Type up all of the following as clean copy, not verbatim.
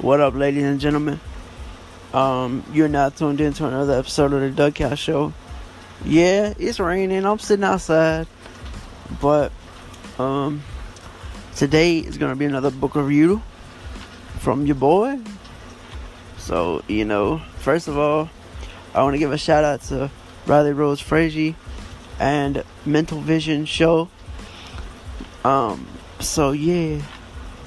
What up, ladies and gentlemen? You're now tuned in to another episode of the Duckhouse Show. Yeah, it's raining. I'm sitting outside, but today is gonna be another book review from your boy. So first of all, I want to give a shout out to Riley Rose Frazier and Mental Vision Show. So yeah,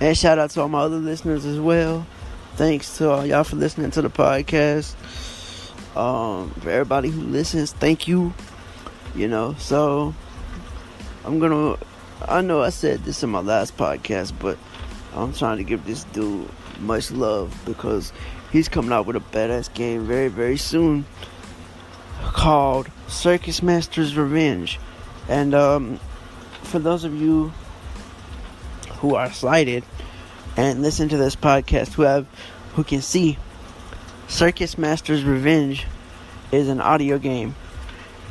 and shout out to all my other listeners as well. Thanks to all y'all for listening to the podcast. For everybody who listens, thank you. So I know I said this in my last podcast, but I'm trying to give this dude much love because he's coming out with a badass game very, very soon called Circus Master's Revenge. And for those of you who are sighted and listen to this podcast who can see, Circus Master's Revenge is an audio game.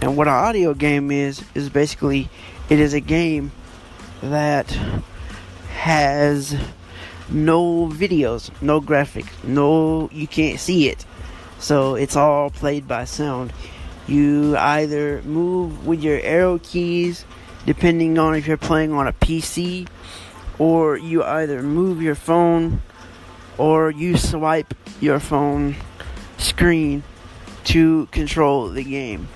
And what an audio game is basically, it is a game that has no videos, no graphics, you can't see it. So it's all played by sound. You either move with your arrow keys, depending on if you're playing on a PC, or you either move your phone or you swipe your phone screen to control the game.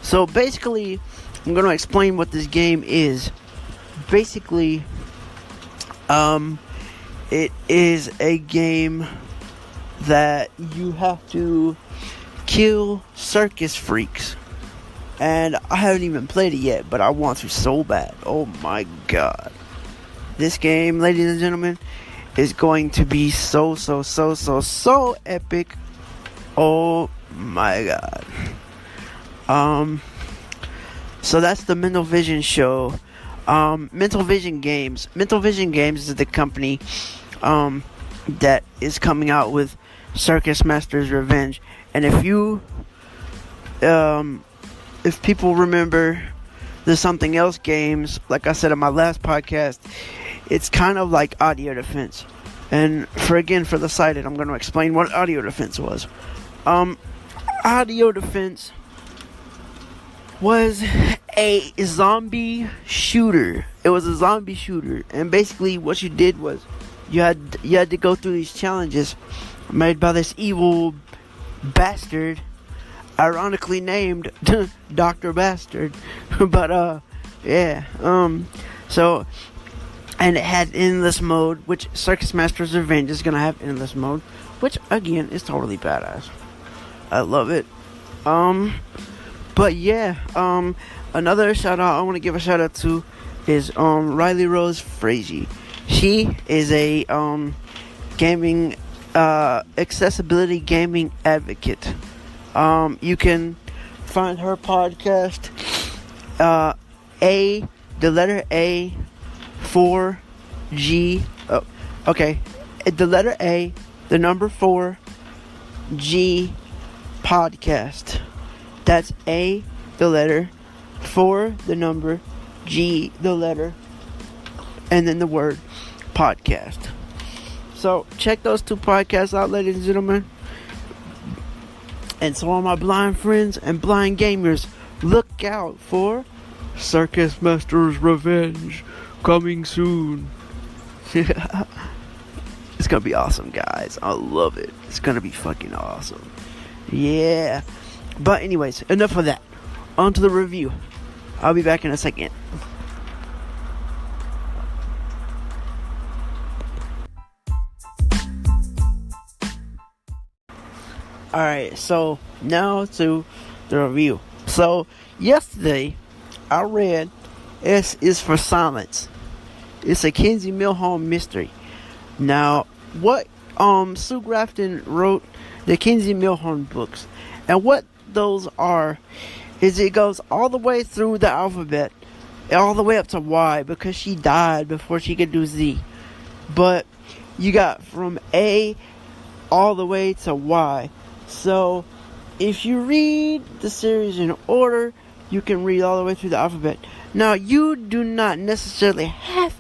So basically, I'm going to explain what this game is. Basically, it is a game that you have to kill circus freaks. And I haven't even played it yet, but I want to so bad. Oh my god. This game, ladies and gentlemen, is going to be so epic. Oh my god. So that's the Mental Vision Show. Mental Vision Games. Mental Vision Games is the company that is coming out with Circus Master's Revenge. And if people remember the Something Else games, like I said in my last podcast, it's kind of like Audio Defense. And for the sighted, I'm going to explain what Audio Defense was. Audio Defense was a zombie shooter. It was a zombie shooter, and basically what you did was you had to go through these challenges made by this evil bastard, ironically named Dr. Bastard. But so, and it had endless mode, which Circus Master's Revenge is gonna have endless mode, which again is totally badass. I love it. But yeah, another shout out I want to give a shout out to is Riley Rose Frazier. She is a gaming accessibility gaming advocate. You can find her podcast the letter A 4G. Oh, okay. The letter A, the number 4G podcast. That's A, the letter, 4, the number, G, the letter, and then the word podcast. So check those two podcasts out, ladies and gentlemen. And so all my blind friends and blind gamers, look out for Circus Master's Revenge coming soon. It's gonna be awesome, guys. I love it. It's gonna be fucking awesome. Yeah. But anyways, enough of that. On to the review. I'll be back in a second. Alright, so now to the review. So, yesterday, I read S is for Silence. It's a Kinsey Millhone mystery. Now, what Sue Grafton wrote the Kinsey Millhone books. And what those are is it goes all the way through the alphabet, all the way up to Y, because she died before she could do Z. But you got from A all the way to Y. So if you read the series in order, you can read all the way through the alphabet. Now, you do not necessarily have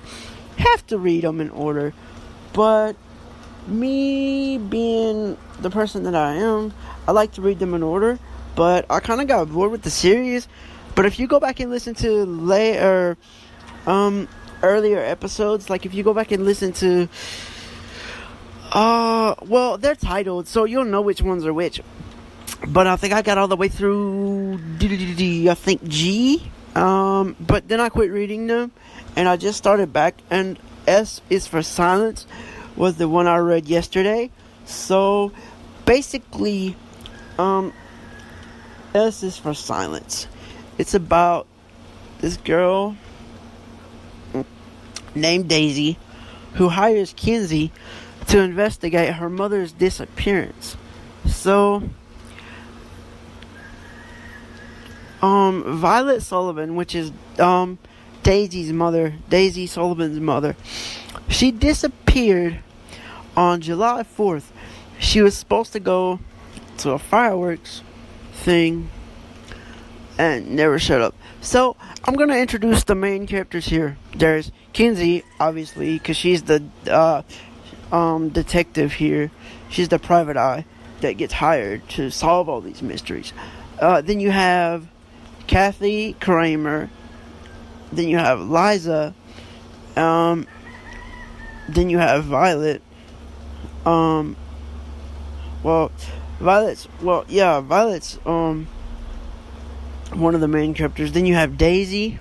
to read them in order, but me being the person that I am, I like to read them in order, but I kind of got bored with the series. But if you go back and listen to earlier episodes, like if you go back and listen to, well, they're titled, so you'll know which ones are which. But I think I got all the way through, I think G, but then I quit reading them, and I just started back, and S is for Silence was the one I read yesterday. So basically, S is for Silence. It's about this girl named Daisy who hires Kinsey to investigate her mother's disappearance. So Violet Sullivan, which is Daisy's mother, Daisy Sullivan's mother, she disappeared on July 4th. She was supposed to go to a fireworks thing and never showed up. So I'm gonna introduce the main characters here. There's Kinsey, obviously, because she's the detective here. She's the private eye that gets hired to solve all these mysteries. Then you have Kathy Kramer. Then you have Liza. Then you have Violet. Violet's one of the main characters. Then you have Daisy.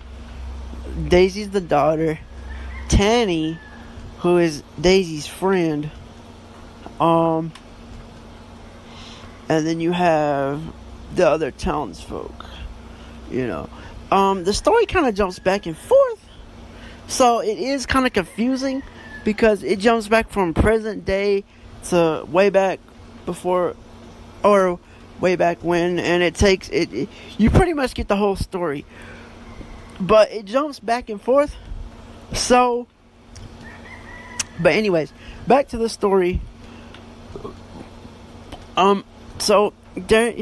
Daisy's the daughter. Tanny, who is Daisy's friend. And then you have the other townsfolk. The story kind of jumps back and forth, so it is kind of confusing because it jumps back from present day to way back before, or way back when, and it takes it. You pretty much get the whole story, but it jumps back and forth. So, but anyways, back to the story. So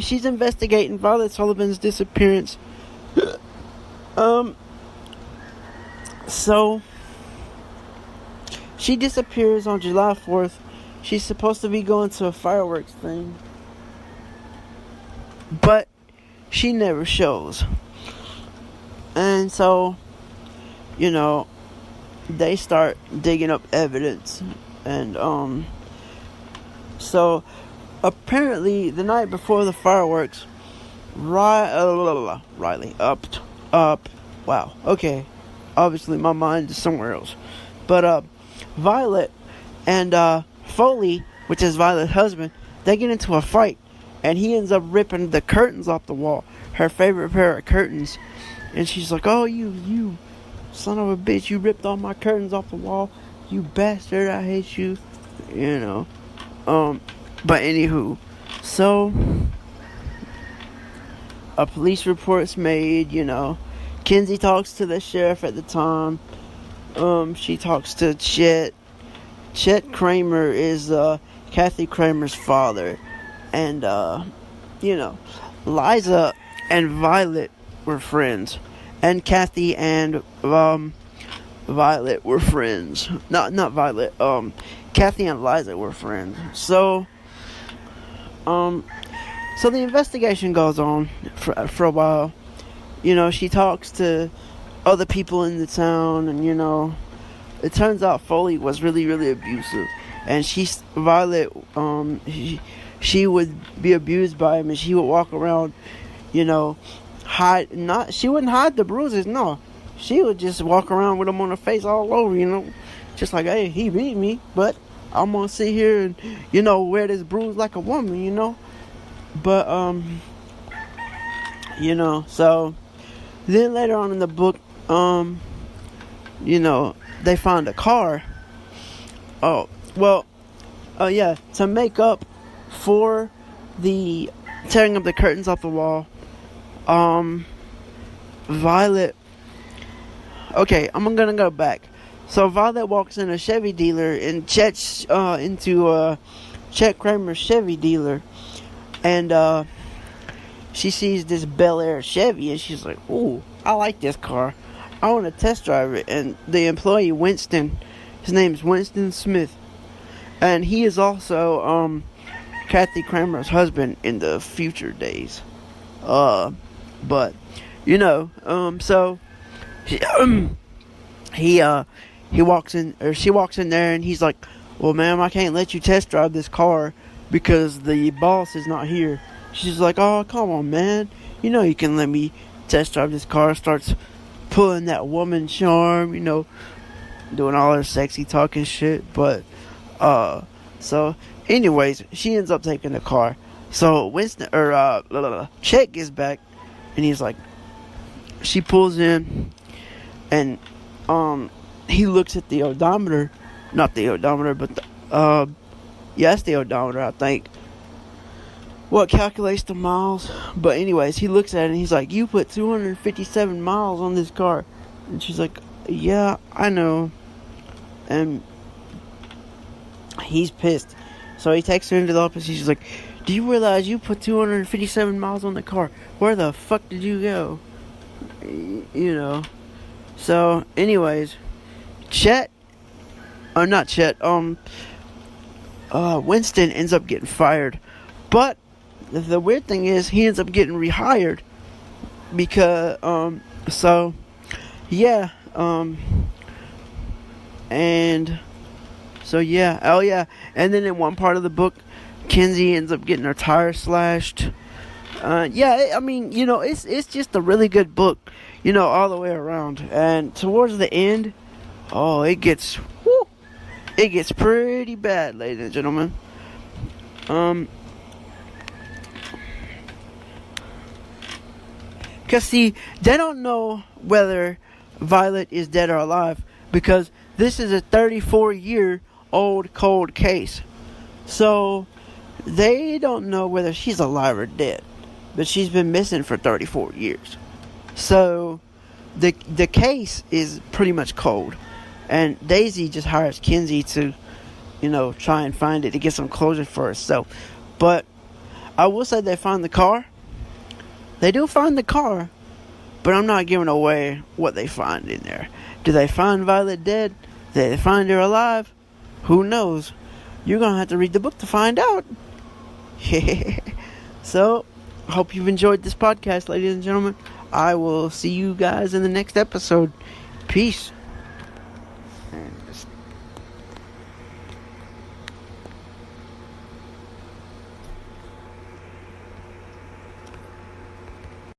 she's investigating Violet Sullivan's disappearance. So she disappears on July 4th. She's supposed to be going to a fireworks thing, but she never shows. And so, they start digging up evidence, and so apparently the night before the fireworks, Riley wow, okay, obviously my mind is somewhere else, but Violet and Foley, which is Violet's husband, they get into a fight, and he ends up ripping the curtains off the wall, her favorite pair of curtains, and she's like, "Oh, you son of a bitch, you ripped all my curtains off the wall, you bastard, I hate you," but anywho, so a police report's made. Kinsey talks to the sheriff at the time. She talks to Chet. Chet Kramer is Kathy Kramer's father, and Liza and Violet were friends, and Kathy and Violet were friends. Not Violet. Kathy and Liza were friends. So the investigation goes on for a while. She talks to other people in the town, and it turns out Foley was really, really abusive, and Violet, she would be abused by him, and she would walk around, she wouldn't hide the bruises, no, she would just walk around with them on her face all over, just like, hey, he beat me, but I'm gonna sit here and, wear this bruise like a woman, but, so then later on in the book, they find a car. To make up for the tearing up the curtains off the wall, Violet. Okay, I'm gonna go back. So Violet walks in a Chevy dealer and Chet Kramer's Chevy dealer, and she sees this Bel Air Chevy, and she's like, "Ooh, I like this car. I want to test drive it." And the employee, Winston, his name's Winston Smith, and he is also Kathy Kramer's husband in the future days. But so he, he walks in, or she walks in there, and he's like, "Well, ma'am, I can't let you test drive this car because the boss is not here." She's like, "Oh, come on, man. You can let me test drive this car." Starts pulling that woman charm, doing all her sexy talking shit. But, so, anyways, she ends up taking the car. So, Chet gets back, and he's like, she pulls in, and, he looks at the odometer, not the odometer, but it's the odometer, I think. What calculates the miles? But anyways, he looks at it and he's like, "You put 257 miles on this car." And she's like, "Yeah, I know." And he's pissed. So he takes her into the office. He's like, "Do you realize you put 257 miles on the car? Where the fuck did you go?" So, anyways, Winston ends up getting fired. But the weird thing is, he ends up getting rehired because, and so yeah, oh yeah, and then in one part of the book, Kenzie ends up getting her tire slashed. It's just a really good book, all the way around. And towards the end, it gets pretty bad, ladies and gentlemen. Because, see, they don't know whether Violet is dead or alive, because this is a 34-year-old cold case. So, they don't know whether she's alive or dead. But she's been missing for 34 years. So, the case is pretty much cold. And Daisy just hires Kenzie to, try and find it, to get some closure for herself. But I will say they find the car. They do find the car, but I'm not giving away what they find in there. Do they find Violet dead? Do they find her alive? Who knows? You're going to have to read the book to find out. So, I hope you've enjoyed this podcast, ladies and gentlemen. I will see you guys in the next episode. Peace.